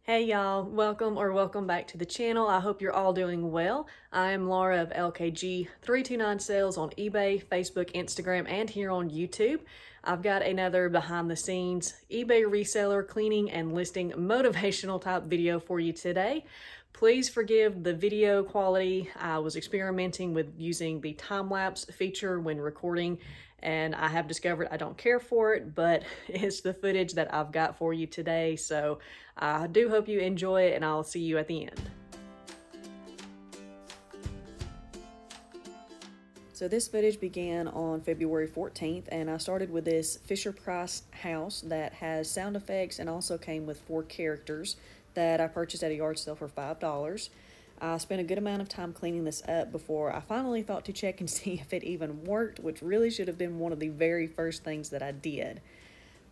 Hey y'all, welcome back to the channel. I hope you're all doing well. I am Laura of LKG 329 Sales on eBay, Facebook, Instagram, and here on YouTube. I've got another behind the scenes eBay reseller cleaning and listing motivational type video for you today. Please forgive the video quality. I was experimenting with using the time-lapse feature when recording, and I have discovered I don't care for it, but it's the footage that I've got for you today. So I do hope you enjoy it, and I'll see you at the end. So this footage began on February 14th, and I started with this Fisher-Price house that has sound effects and also came with 4 characters that I purchased at a yard sale for $5. I spent a good amount of time cleaning this up before I finally thought to check and see if it even worked, which really should have been one of the very first things that I did.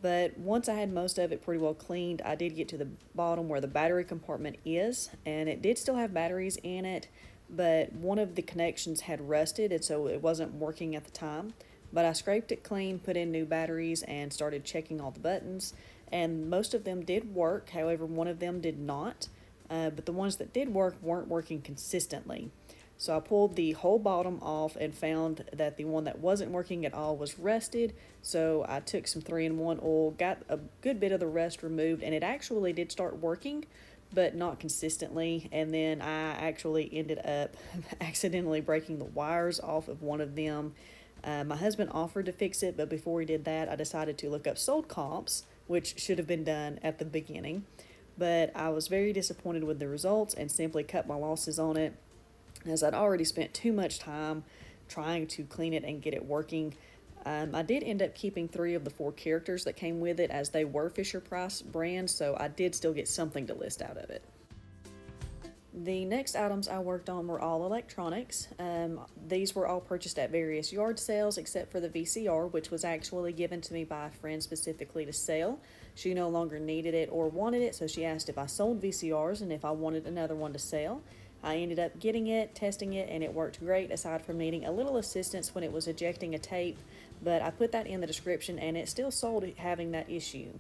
But once I had most of it pretty well cleaned, I did get to the bottom where the battery compartment is, and it did still have batteries in it, but one of the connections had rusted, and so it wasn't working at the time. But I scraped it clean, put in new batteries, and started checking all the buttons, and most of them did work. However, one of them did not, but the ones that did work weren't working consistently. So I pulled the whole bottom off and found that the one that wasn't working at all was rusted. So I took some 3-in-1 oil, got a good bit of the rust removed, and it actually did start working, but not consistently. And then I actually ended up accidentally breaking the wires off of one of them. My husband offered to fix it, but before he did that, I decided to look up sold comps, which should have been done at the beginning. But I was very disappointed with the results and simply cut my losses on it, as I'd already spent too much time trying to clean it and get it working. I did end up keeping 3 of the 4 characters that came with it, as they were Fisher-Price brands, so I did still get something to list out of it. The next items I worked on were all electronics. These were all purchased at various yard sales except for the VCR, which was actually given to me by a friend specifically to sell. She no longer needed it or wanted it, so she asked if I sold VCRs and if I wanted another one to sell. I ended up getting it, testing it, and it worked great aside from needing a little assistance when it was ejecting a tape, but I put that in the description and it still sold having that issue.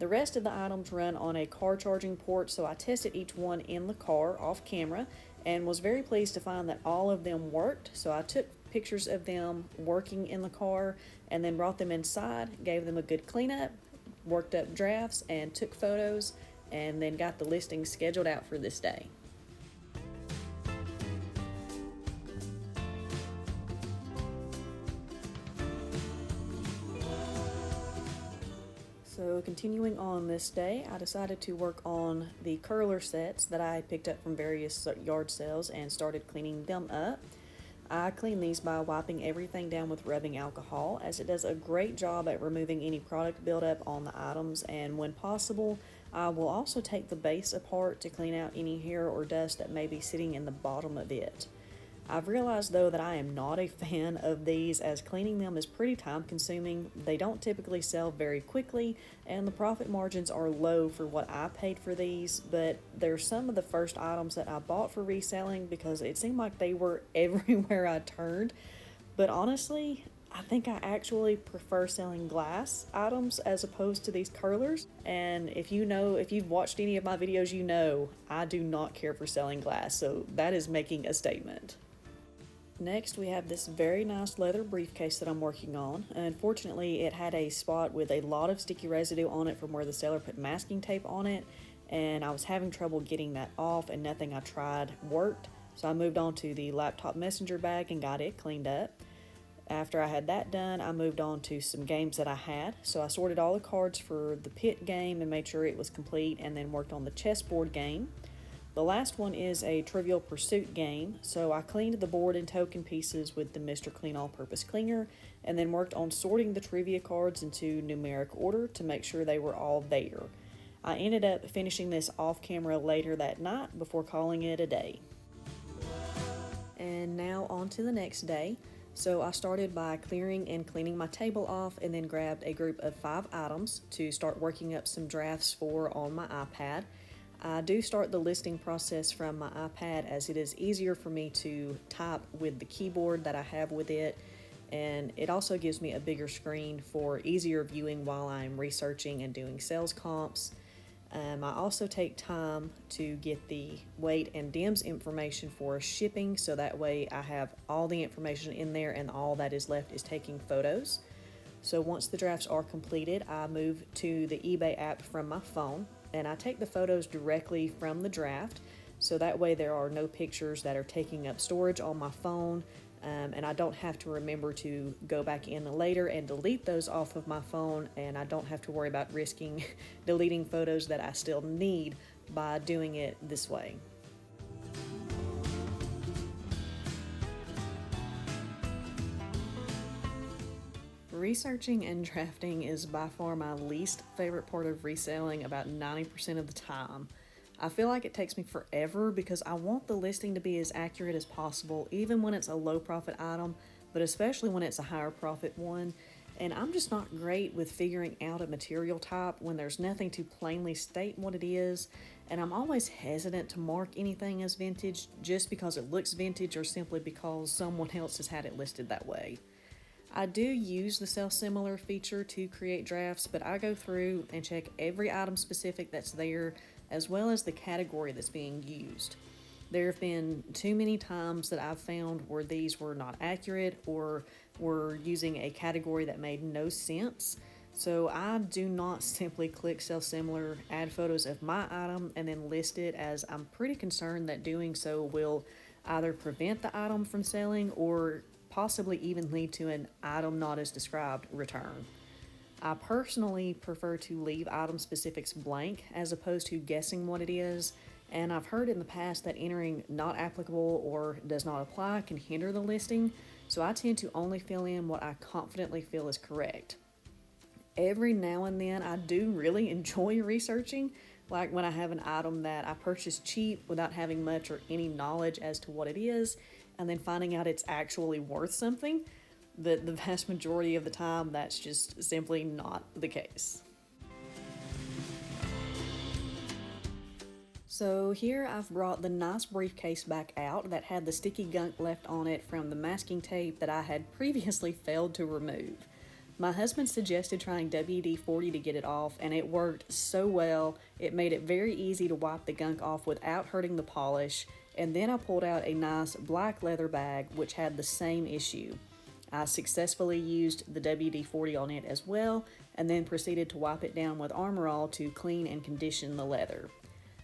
The rest of the items run on a car charging port, so I tested each one in the car off camera and was very pleased to find that all of them worked. So I took pictures of them working in the car and then brought them inside, gave them a good cleanup, worked up drafts, and took photos, and then got the listing scheduled out for this day. So continuing on this day, I decided to work on the curler sets that I picked up from various yard sales and started cleaning them up. I clean these by wiping everything down with rubbing alcohol, as it does a great job at removing any product buildup on the items, and when possible, I will also take the base apart to clean out any hair or dust that may be sitting in the bottom of it. I've realized though that I am not a fan of these, as cleaning them is pretty time consuming. They don't typically sell very quickly and the profit margins are low for what I paid for these, but they're some of the first items that I bought for reselling because it seemed like they were everywhere I turned. But honestly, I think I actually prefer selling glass items as opposed to these curlers. And if you've watched any of my videos, you know I do not care for selling glass, so that is making a statement. Next, we have this very nice leather briefcase that I'm working on. Unfortunately, it had a spot with a lot of sticky residue on it from where the seller put masking tape on it, and I was having trouble getting that off, and nothing I tried worked. So I moved on to the laptop messenger bag and got it cleaned up. After I had that done, I moved on to some games that I had. So I sorted all the cards for the pit game and made sure it was complete, and then worked on the chessboard game. The last one is a Trivial Pursuit game, so I cleaned the board and token pieces with the Mr. Clean All-Purpose Cleaner, and then worked on sorting the trivia cards into numeric order to make sure they were all there. I ended up finishing this off camera later that night before calling it a day. And now on to the next day. So I started by clearing and cleaning my table off, and then grabbed a group of 5 items to start working up some drafts for on my iPad. I do start the listing process from my iPad, as it is easier for me to type with the keyboard that I have with it, and it also gives me a bigger screen for easier viewing while I'm researching and doing sales comps. I also take time to get the weight and DIMS information for shipping, so that way I have all the information in there and all that is left is taking photos. So once the drafts are completed, I move to the eBay app from my phone and I take the photos directly from the draft. So that way there are no pictures that are taking up storage on my phone, and I don't have to remember to go back in later and delete those off of my phone, and I don't have to worry about risking deleting photos that I still need by doing it this way. Researching and drafting is by far my least favorite part of reselling, about 90% of the time. I feel like it takes me forever because I want the listing to be as accurate as possible, even when it's a low profit item, but especially when it's a higher profit one. And I'm just not great with figuring out a material type when there's nothing to plainly state what it is. And I'm always hesitant to mark anything as vintage just because it looks vintage or simply because someone else has had it listed that way. I do use the sell similar feature to create drafts, but I go through and check every item specific that's there as well as the category that's being used. There have been too many times that I've found where these were not accurate or were using a category that made no sense. So I do not simply click sell similar, add photos of my item, and then list it, as I'm pretty concerned that doing so will either prevent the item from selling or possibly even lead to an item not as described return. I personally prefer to leave item specifics blank as opposed to guessing what it is, and I've heard in the past that entering not applicable or does not apply can hinder the listing, so I tend to only fill in what I confidently feel is correct. Every now and then I do really enjoy researching, like when I have an item that I purchased cheap without having much or any knowledge as to what it is, and then finding out it's actually worth something. The vast majority of the time, that's just simply not the case. So here I've brought the nice briefcase back out that had the sticky gunk left on it from the masking tape that I had previously failed to remove. My husband suggested trying WD-40 to get it off, and it worked so well. It made it very easy to wipe the gunk off without hurting the polish, and then I pulled out a nice black leather bag which had the same issue. I successfully used the WD-40 on it as well, and then proceeded to wipe it down with Armor All to clean and condition the leather.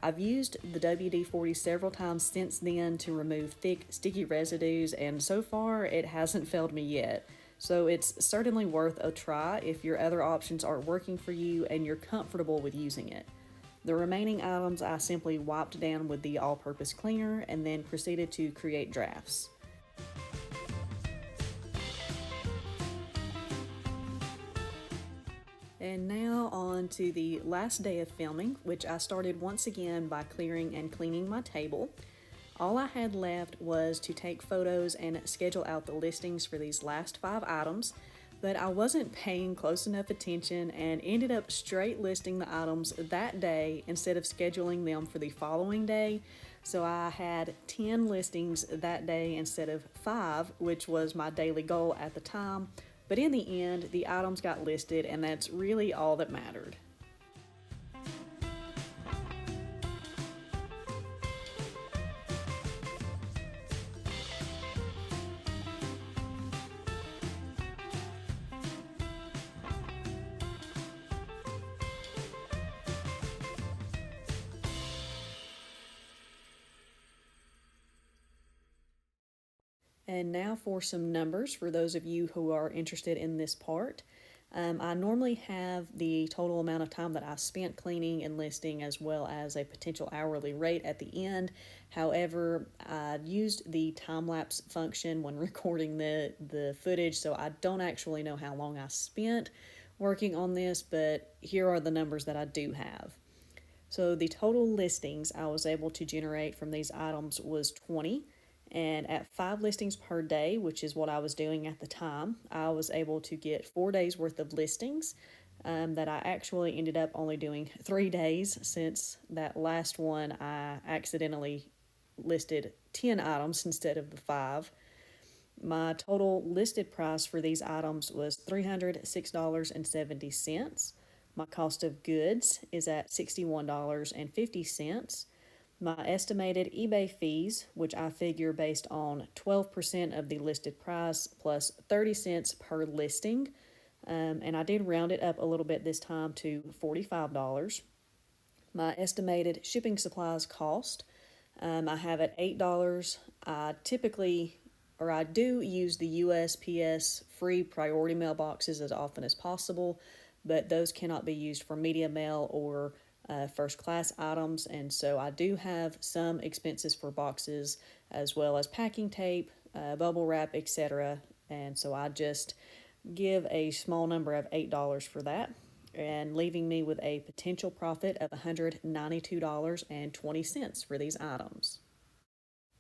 I've used the WD-40 several times since then to remove thick, sticky residues, and so far it hasn't failed me yet. So it's certainly worth a try if your other options aren't working for you and you're comfortable with using it. The remaining items I simply wiped down with the all-purpose cleaner and then proceeded to create drafts. And now on to the last day of filming, which I started once again by clearing and cleaning my table. All I had left was to take photos and schedule out the listings for these last 5 items, but I wasn't paying close enough attention and ended up straight listing the items that day instead of scheduling them for the following day. So I had 10 listings that day instead of 5, which was my daily goal at the time. But in the end, the items got listed, and that's really all that mattered. And now for some numbers for those of you who are interested in this part. I normally have the total amount of time that I spent cleaning and listing as well as a potential hourly rate at the end. However, I used the time-lapse function when recording the footage, so I don't actually know how long I spent working on this, but here are the numbers that I do have. So the total listings I was able to generate from these items was 20. And at 5 listings per day, which is what I was doing at the time, I was able to get 4 days worth of listings that I actually ended up only doing 3 days, since that last one I accidentally listed 10 items instead of the 5. My total listed price for these items was $306.70. My cost of goods is at $61.50. My estimated eBay fees, which I figure based on 12% of the listed price plus 30 cents per listing, and I did round it up a little bit this time to $45. My estimated shipping supplies cost, I have at $8. I do use the USPS free priority mail boxes as often as possible, but those cannot be used for media mail or first class items, and so I do have some expenses for boxes as well as packing tape, bubble wrap, etc. And so I just give a small number of $8 for that, and leaving me with a potential profit of $192.20 for these items.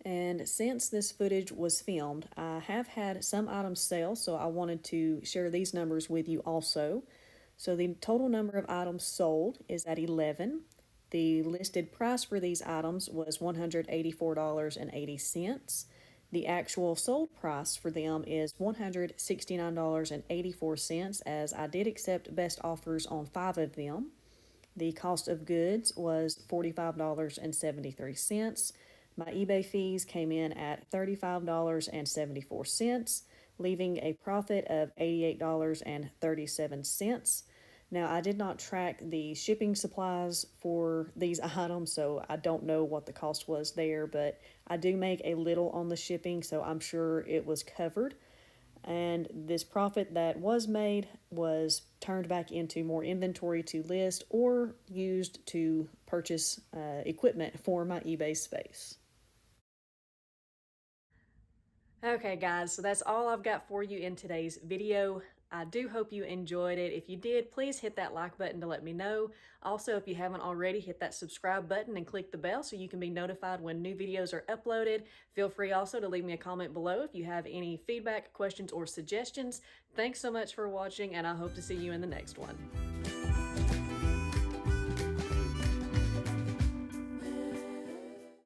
And since this footage was filmed, I have had some items sell, so I wanted to share these numbers with you also. So the total number of items sold is at 11. The listed price for these items was $184.80. The actual sold price for them is $169.84, as I did accept best offers on 5 of them. The cost of goods was $45.73. My eBay fees came in at $35.74, leaving a profit of $88.37. Now, I did not track the shipping supplies for these items, so I don't know what the cost was there, but I do make a little on the shipping, so I'm sure it was covered. And this profit that was made was turned back into more inventory to list or used to purchase equipment for my eBay space. Okay, guys, so that's all I've got for you in today's video. I do hope you enjoyed it. If you did, please hit that like button to let me know. Also, if you haven't already, hit that subscribe button and click the bell so you can be notified when new videos are uploaded. Feel free also to leave me a comment below if you have any feedback, questions, or suggestions. Thanks so much for watching, and I hope to see you in the next one.